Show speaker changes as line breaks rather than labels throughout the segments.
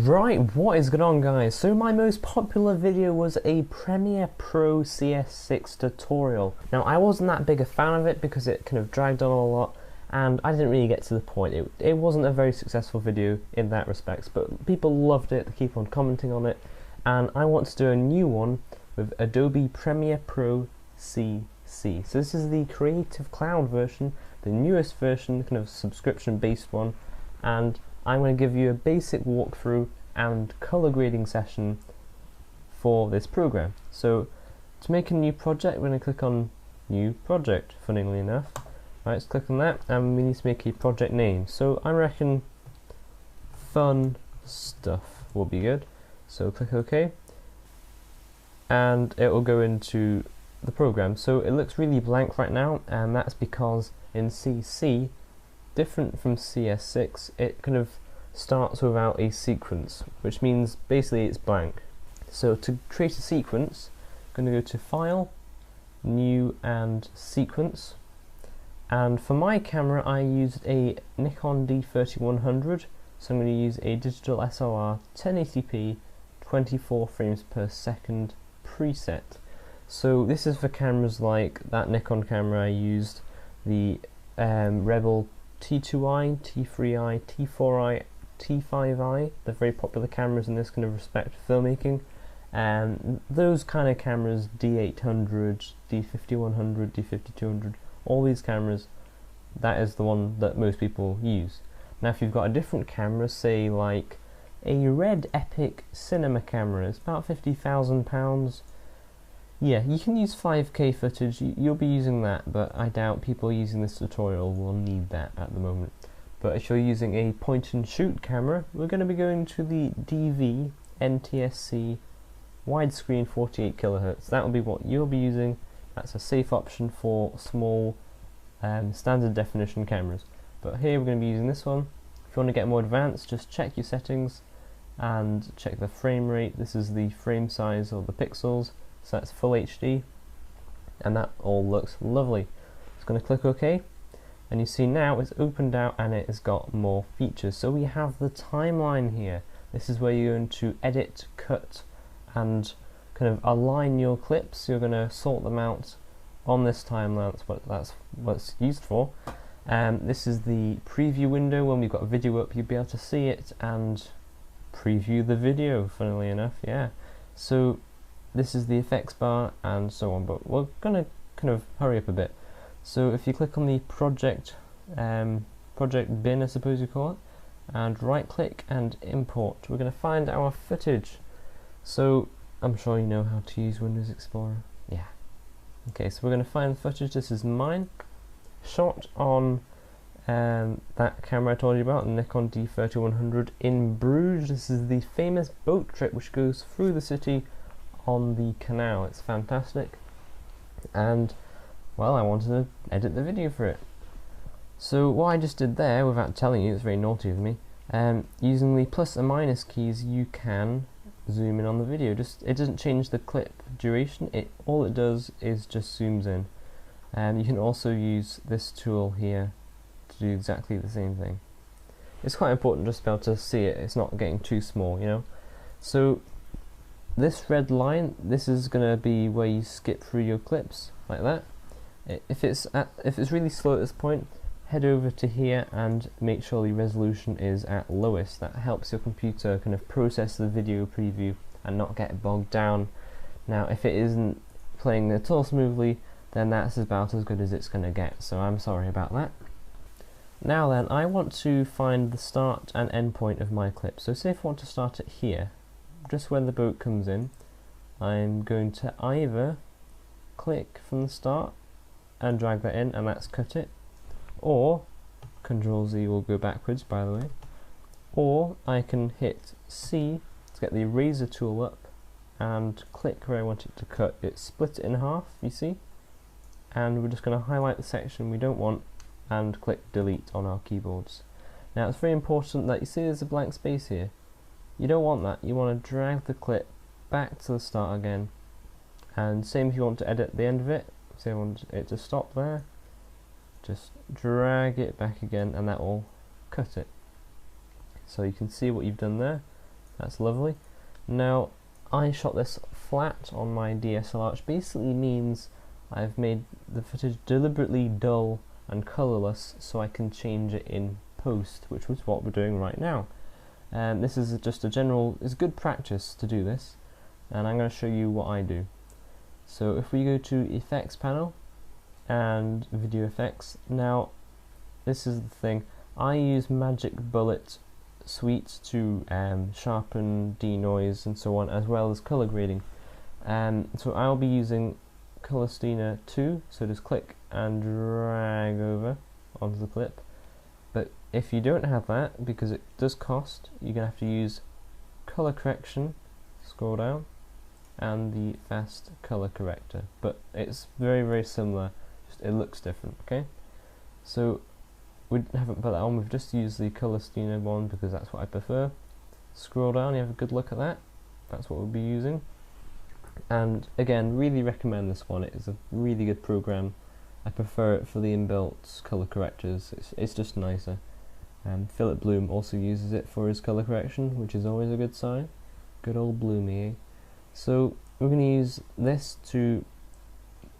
Right, what is going on, guys? So my most popular video was a Premiere Pro CS6 tutorial. Now I wasn't that big a fan of it because it kind of dragged on a lot and I didn't really get to the point. It wasn't a very successful video in that respect, but people loved it, they keep on commenting on it, and I want to do a new one with Adobe Premiere Pro CC. So this is the Creative Cloud version, the newest version, kind of subscription based one, and I'm going to give you a basic walkthrough and color grading session for this program. So to make a new project, we're going to click on New Project, funnily enough. Right, let's click on that, and we need to make a project name. So I reckon Fun Stuff will be good. So click OK, and it will go into the program. So it looks really blank right now, and that's because in CC, different from CS6, it kind of starts without a sequence, which means basically it's blank. So to create a sequence, I'm going to go to File, New and Sequence, and for my camera I used a Nikon D3100, so I'm going to use a digital SLR 1080p 24 frames per second preset. So this is for cameras like that Nikon camera I used, the Rebel T2i, T3i, T4i, T5i, they're very popular cameras in this kind of respect for filmmaking, and those kind of cameras, D800, D5100, D5200, all these cameras, that is the one that most people use. Now if you've got a different camera, say like a Red Epic cinema camera, it's about £50,000, yeah, you can use 5K footage, you'll be using that, but I doubt people using this tutorial will need that at the moment. But if you're using a point and shoot camera, we're going to be going to the DV NTSC widescreen 48 kHz. That will be what you'll be using. That's a safe option for small standard definition cameras. But here we're going to be using this one. If you want to get more advanced, just check your settings and check the frame rate. This is the frame size or the pixels. So that's full HD, and that all looks lovely. Just going to click OK, and you see now it's opened out and it has got more features. So we have the timeline here. This is where you're going to edit, cut, and kind of align your clips. You're going to sort them out on this timeline. That's what it's used for. This is the preview window. When we've got a video up, you'll be able to see it and preview the video, funnily enough, yeah. So this is the effects bar and so on, but we're going to kind of hurry up a bit. So if you click on the project bin, I suppose you call it, and right click and import, we're going to find our footage. So I'm sure you know how to use Windows Explorer. Yeah. Okay, so we're going to find the footage. This is mine, shot on that camera I told you about, the Nikon D3100 in Bruges. This is the famous boat trip which goes through the city on the canal. It's fantastic, and well, I wanted to edit the video for it. So what I just did there, without telling you, it's very naughty of me, using the plus and minus keys you can zoom in on the video. It doesn't change the clip duration, all it does is just zooms in. You can also use this tool here to do exactly the same thing. It's quite important just to be able to see it, it's not getting too small, you know. So this red line, this is going to be where you skip through your clips, like that. If it's really slow at this point, head over to here and make sure the resolution is at lowest. That helps your computer kind of process the video preview and not get bogged down. Now if it isn't playing at all smoothly, then that's about as good as it's going to get, so I'm sorry about that. Now then, I want to find the start and end point of my clip. So say if I want to start it here, just when the boat comes in, I'm going to either click from the start and drag that in, and that's cut it, or Control Z will go backwards, by the way, or I can hit C to get the eraser tool up and click where I want it to cut. It split it in half, you see, and we're just going to highlight the section we don't want and click delete on our keyboards. Now it's very important that you see there's a blank space here. You don't want that. You want to drag the clip back to the start again, and same if you want to edit the end of it. Say I want it to stop there, just drag it back again and that will cut it. So you can see what you've done there. That's lovely. Now, I shot this flat on my DSLR, which basically means I've made the footage deliberately dull and colourless so I can change it in post, which was what we're doing right now. This is just a general, it's good practice to do this, and I'm going to show you what I do. So if we go to Effects panel and Video Effects, now this is the thing, I use Magic Bullet Suite to sharpen, denoise and so on, as well as colour grading. So I'll be using Color Steiner 2, so just click and drag over onto the clip. But if you don't have that, because it does cost, you're going to have to use Color Correction, scroll down, and the Fast Color Corrector. But it's very, very similar, just it looks different, okay? So we haven't put that on, we've just used the Color Steiner one because that's what I prefer. Scroll down, you have a good look at that, that's what we'll be using. And again, really recommend this one, it is a really good program. I prefer it for the inbuilt color correctors, it's just nicer. Philip Bloom also uses it for his color correction, which is always a good sign. Good old Bloomy, eh? So we're going to use this to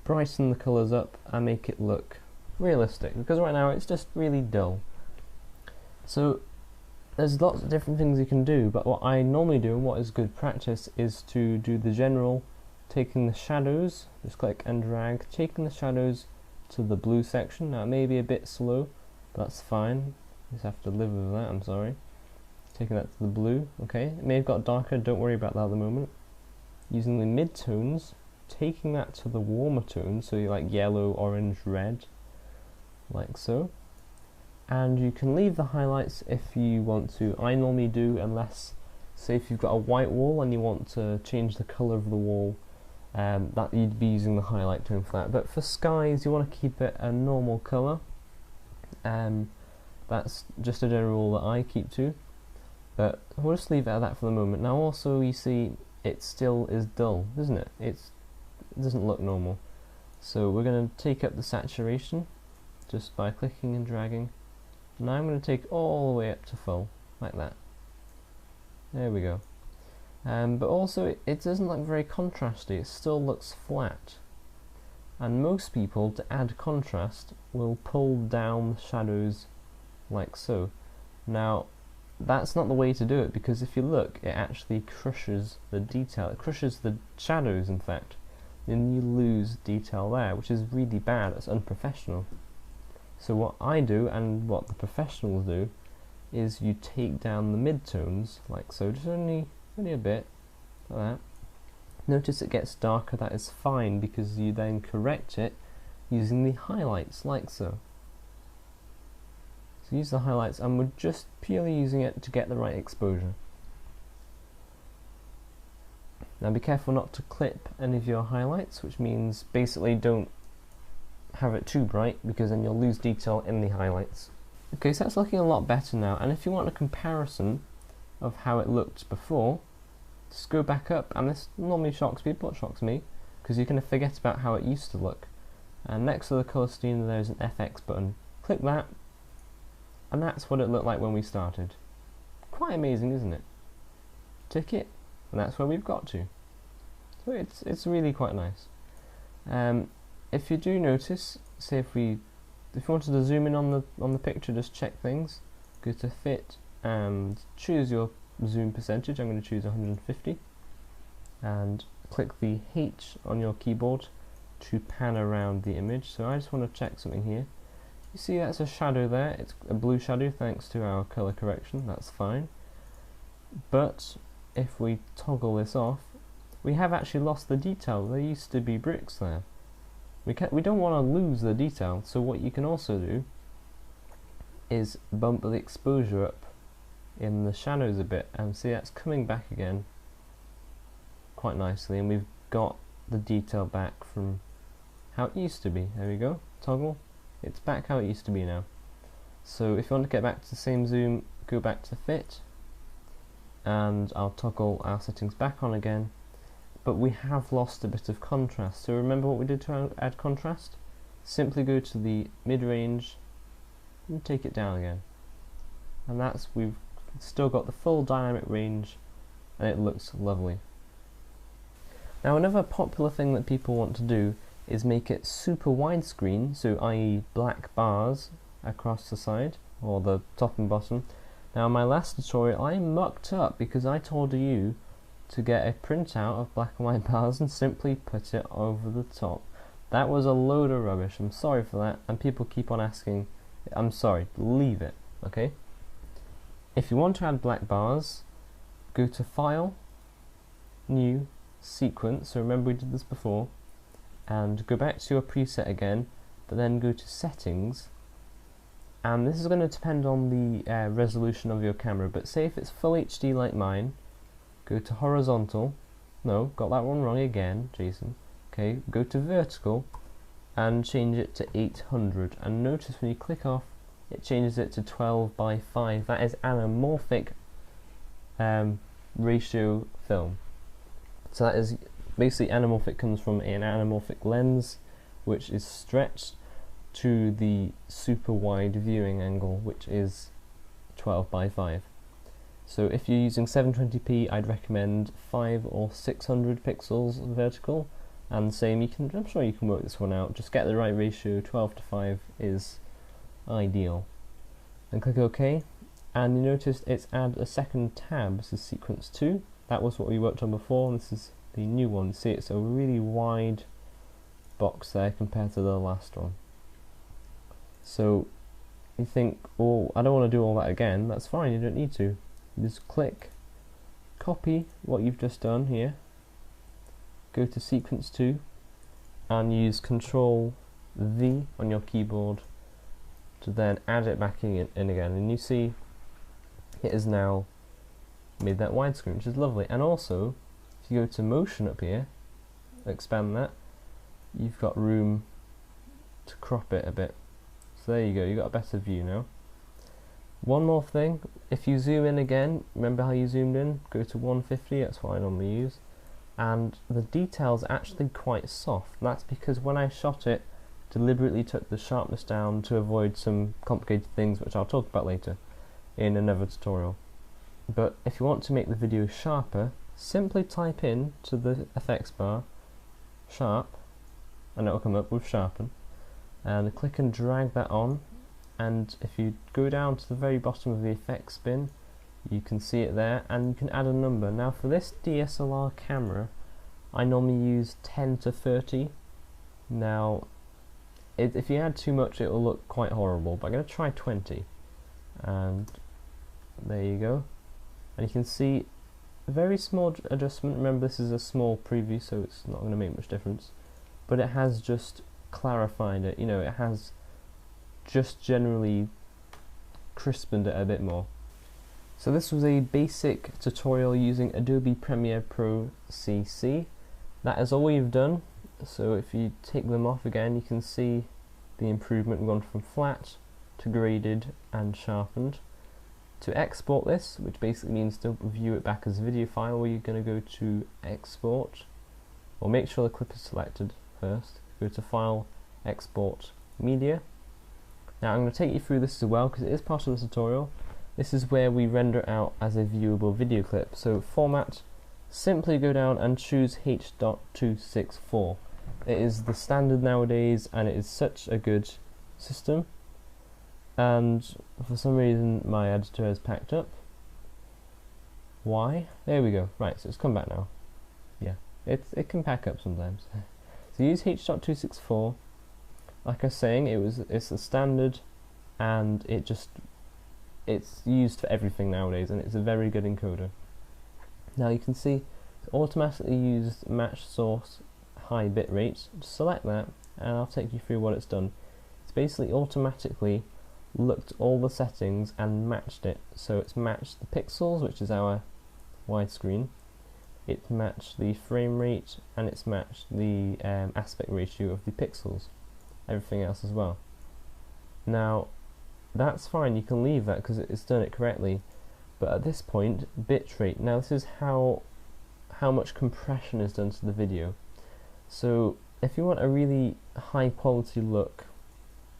brighten the colours up and make it look realistic, because right now it's just really dull. So there's lots of different things you can do, but what I normally do and what is good practice is to do the general, taking the shadows, just click and drag, taking the shadows to the blue section. Now it may be a bit slow, but that's fine, you just have to live with that, I'm sorry. Taking that to the blue, okay, it may have got darker, don't worry about that at the moment. Using the mid-tones, taking that to the warmer tones, so you like yellow, orange, red, like so. And you can leave the highlights if you want to. I normally do, unless, say if you've got a white wall and you want to change the colour of the wall, that you'd be using the highlight tone for that. But for skies, you want to keep it a normal colour. That's just a general rule that I keep to. But we'll just leave it at that for the moment. Now also, you see, it still is dull, isn't it? It doesn't look normal. So we're going to take up the saturation just by clicking and dragging. Now I'm going to take all the way up to full, like that. There we go. But also it doesn't look very contrasty, it still looks flat. And most people, to add contrast, will pull down the shadows like so. Now that's not the way to do it, because if you look, it actually crushes the detail, it crushes the shadows in fact, and you lose detail there, which is really bad, it's unprofessional. So what I do, and what the professionals do, is you take down the mid-tones, like so, just only a bit, like that. Notice it gets darker, that is fine, because you then correct it using the highlights, like so. So use the highlights, and we're just purely using it to get the right exposure. Now be careful not to clip any of your highlights, which means basically don't have it too bright, because then you'll lose detail in the highlights. Okay, so that's looking a lot better now, and if you want a comparison of how it looked before, just go back up, and this normally shocks people, it shocks me, because you're going to forget about how it used to look. And next to the colour steamer there's an FX button. Click that, and that's what it looked like when we started. Quite amazing, isn't it? Tick it, and that's where we've got to. So it's really quite nice. If you do notice, say if you wanted to zoom in on the picture, just check things. Go to Fit and choose your zoom percentage. I'm going to choose 150, and click the H on your keyboard to pan around the image. So I just want to check something here. You see that's a shadow there, it's a blue shadow thanks to our colour correction, that's fine. But if we toggle this off, we have actually lost the detail. There used to be bricks there. We don't want to lose the detail, so what you can also do is bump the exposure up in the shadows a bit, and see that's coming back again quite nicely, and we've got the detail back from how it used to be. There we go, toggle, it's back how it used to be now. So if you want to get back to the same zoom, go back to Fit, and I'll toggle our settings back on again. But we have lost a bit of contrast, so remember what we did to add contrast? Simply go to the mid-range and take it down again, and we've still got the full dynamic range and it looks lovely. Now another popular thing that people want to do is make it super widescreen, so i.e. black bars across the side, or the top and bottom. Now in my last tutorial I mucked up because I told you to get a printout of black and white bars and simply put it over the top. That was a load of rubbish, I'm sorry for that, and people keep on asking. I'm sorry, leave it, okay? If you want to add black bars, go to File, New, Sequence, so remember we did this before, and go back to your preset again, but then go to Settings, and this is going to depend on the resolution of your camera, but say if it's Full HD like mine, go to Horizontal, no, got that one wrong again, Jason, okay, go to Vertical, and change it to 800, and notice when you click off, it changes it to 12 by 5, that is anamorphic ratio film. So that is basically anamorphic comes from an anamorphic lens which is stretched to the super wide viewing angle, which is 12 by 5. So if you're using 720p, I'd recommend 5 or 600 pixels vertical, and same, I'm sure you can work this one out, just get the right ratio, 12 to 5 is ideal. And click OK, and you notice it's add a second tab, this is sequence 2, that was what we worked on before, and this is the new one. See, it's a really wide box there compared to the last one. So you think, oh, I don't want to do all that again. That's fine, you don't need to. You just click, copy what you've just done here, go to sequence 2, and use Control V on your keyboard to then add it back in again. And you see it is now made that widescreen, which is lovely. And also, if you go to motion up here, expand that, you've got room to crop it a bit. So there you go, you've got a better view now. One more thing, if you zoom in again, remember how you zoomed in? Go to 150, that's what I normally use. And the detail's actually quite soft. That's because when I shot it, deliberately took the sharpness down to avoid some complicated things which I'll talk about later in another tutorial. But if you want to make the video sharper, simply type in to the effects bar sharp, and it will come up with sharpen, and click and drag that on, and if you go down to the very bottom of the effects bin, you can see it there, and you can add a number. Now for this DSLR camera I normally use 10 to 30. Now if you add too much it will look quite horrible, but I'm going to try 20, and there you go. And you can see a very small adjustment. Remember, this is a small preview, so it's not going to make much difference, but it has just clarified it, you know, it has just generally crispened it a bit more. So this was a basic tutorial using Adobe Premiere Pro CC. That is all we've done. So if you take them off again, you can see the improvement. We've gone from flat to graded and sharpened. To export this, which basically means to view it back as a video file, where you're going to go to Export, or make sure the clip is selected first. Go to File, Export, Media. Now I'm going to take you through this as well because it is part of the tutorial. This is where we render it out as a viewable video clip. So format, simply go down and choose H.264. It is the standard nowadays and it is such a good system. And for some reason my editor has packed up. Why? There we go. Right, so it's come back now. Yeah, it can pack up sometimes. So use H.264. Like I was saying, it's the standard, and it's used for everything nowadays, and it's a very good encoder. Now you can see it's automatically used match source high bit rate. Just select that, and I'll take you through what it's done. It's basically automatically looked all the settings and matched it. So it's matched the pixels, which is our widescreen, it's matched the frame rate, and it's matched the aspect ratio of the pixels, everything else as well. Now that's fine, you can leave that because it's done it correctly, but at this point, bitrate. Now this is how much compression is done to the video. So if you want a really high quality look,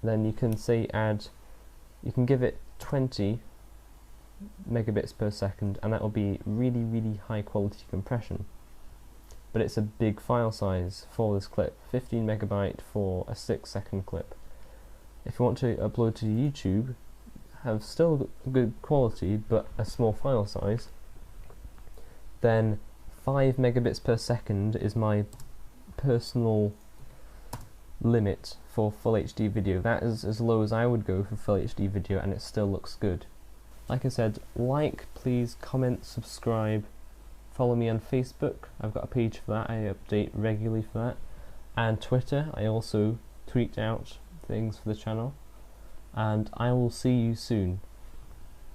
then you can say you can give it 20 megabits per second, and that will be really high quality compression. But it's a big file size for this clip, 15 megabyte for a 6-second clip. If you want to upload to YouTube, have still good quality but a small file size, then 5 megabits per second is my personal limit for full HD video. That is as low as I would go for full HD video, and it still looks good. Like I said, like, please, comment, subscribe, follow me on Facebook. I've got a page for that, I update regularly for that, and Twitter. I also tweet out things for the channel, and I will see you soon.